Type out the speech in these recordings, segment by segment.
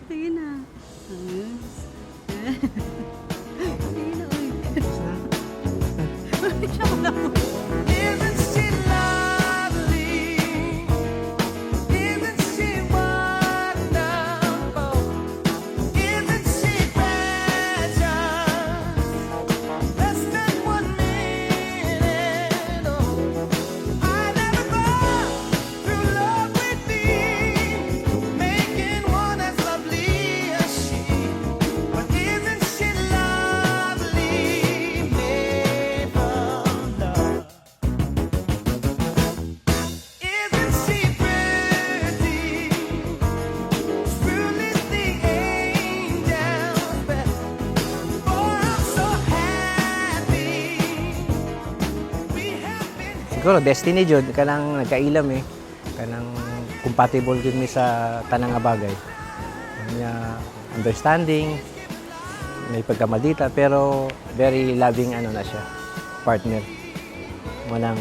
Sige na. Sige na, uy. Siya ko lang. Isn't she lovely? Isn't she wonderful? Isn't she precious? Less than 1 minute. Oh, I never thought through love with me, making one as lovely as she. But isn't she lovely? Made from love. Isn't she pretty? Truly the angel's best. For I'm so happy we have been. Siguro destiny jud kanang nagkailam kanang compatible gud mi sa tanang nga bagay. Nya understanding, may pagkamaldita pero very loving na siya, partner. Manang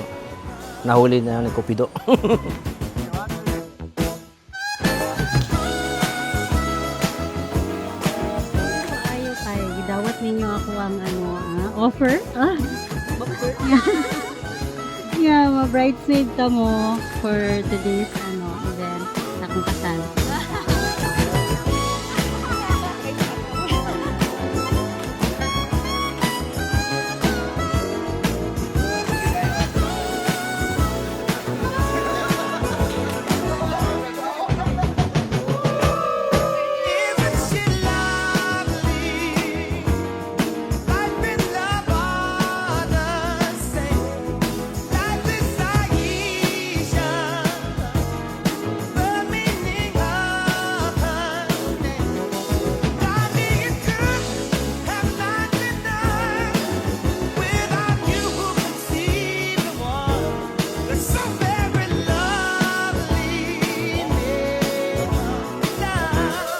nahuli na ng kupido. Ayaw tayo. Gidawat ninyo ako ang offer. Yeah, ma-bridesmaid ka mo for today's event. Akong kasal. Isn't she lovely? Life in love are the same. Life is Aisha, the meaning of her name. Body and truth have not denied. Without you, who could see the one that's so very lovely? Made of love.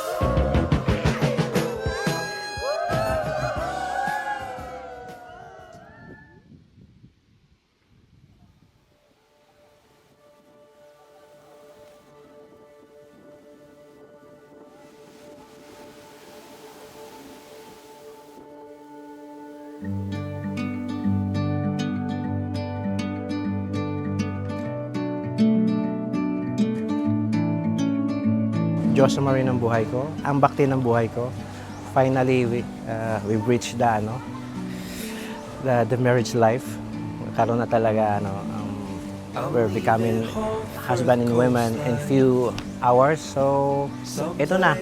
Diyos naman rin ang buhay ko, ang bakti ng buhay ko. Finally, we've reached the marriage life. Karoon na talaga, we're becoming husband and woman in few hours. So, ito na.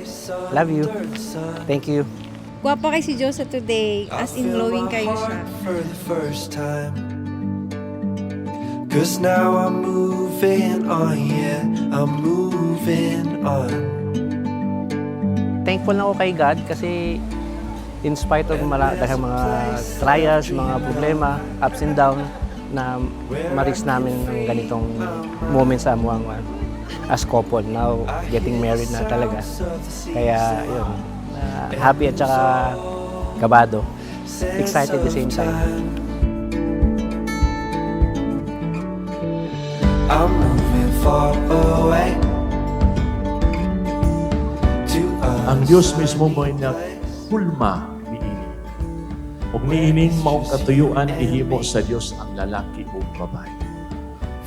Love you. Thank you. Guwapa kay si Josa today, as in glowing kayo siya. For the first time, 'cause now I'm moving on, yeah, I'm moving on. Thankful na ako kay God kasi in spite of daghang mga trials, mga problema, ups and down, na ma-reach namin ang ganitong moment sa amuang as couple. Now, getting married na talaga. Kaya, yun, happy at saka kabado. Excited at the same time. I'm moving far away to Ang Dios mismo mo'y nagpulma niini. Ug niining maong katuyuan ihimo sa Dios ang lalaki ug babae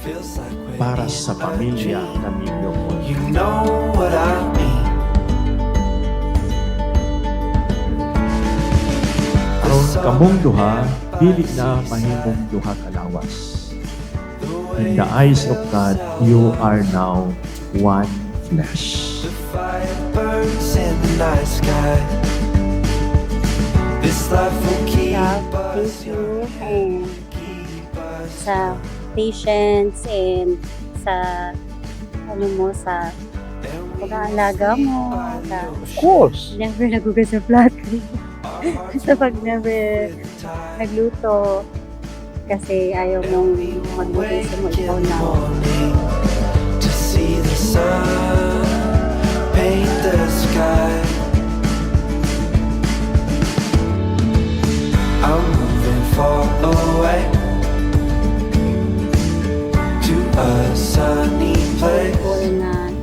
feels like we're para in sa a pamilya dream. kaninyo mo. You know what I mean. Aron kamong duha dili na mahimong duha ka lawas. In the eyes of God, you are now one flesh. The fire burns in the night sky. This life will keep God, us thank young, you and keep us sa patience and sa sa pag-aalaga mo. Of course. Never nagugas sa flattery. Sa pag never nagluto kasi ayaw mong magluto mo ikaw na. morning to see the sun paint the sky. I'm moving far away to a sunny place. Or na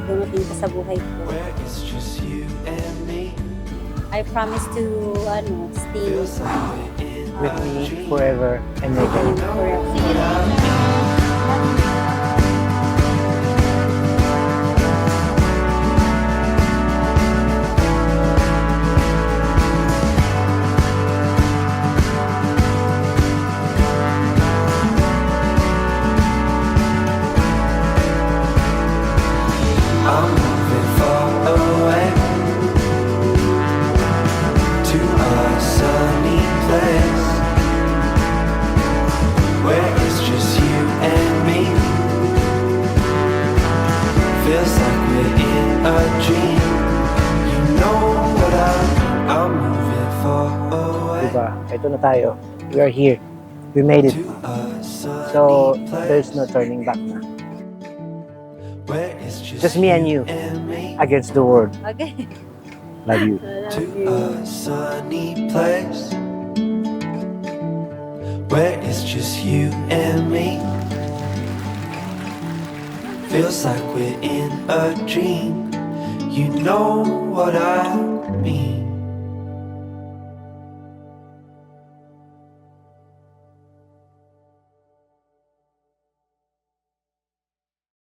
dumating ka sa buhay ko. where it's just you and me. I promise to, stay Feels like we're in With a me dream. forever and with ever. you forever. I'm moving far away to a sunny place where it's just you and me. Feels like we're in a dream. You know what I'm moving far away Diba? Ito na tayo. We are here. We made it. to a sunny So, place there's no turning back na. where it's just Just me and you and me. against the world. Okay. Love you. To a sunny place where it's just you and me. Feels like we're in a dream. You know what I mean.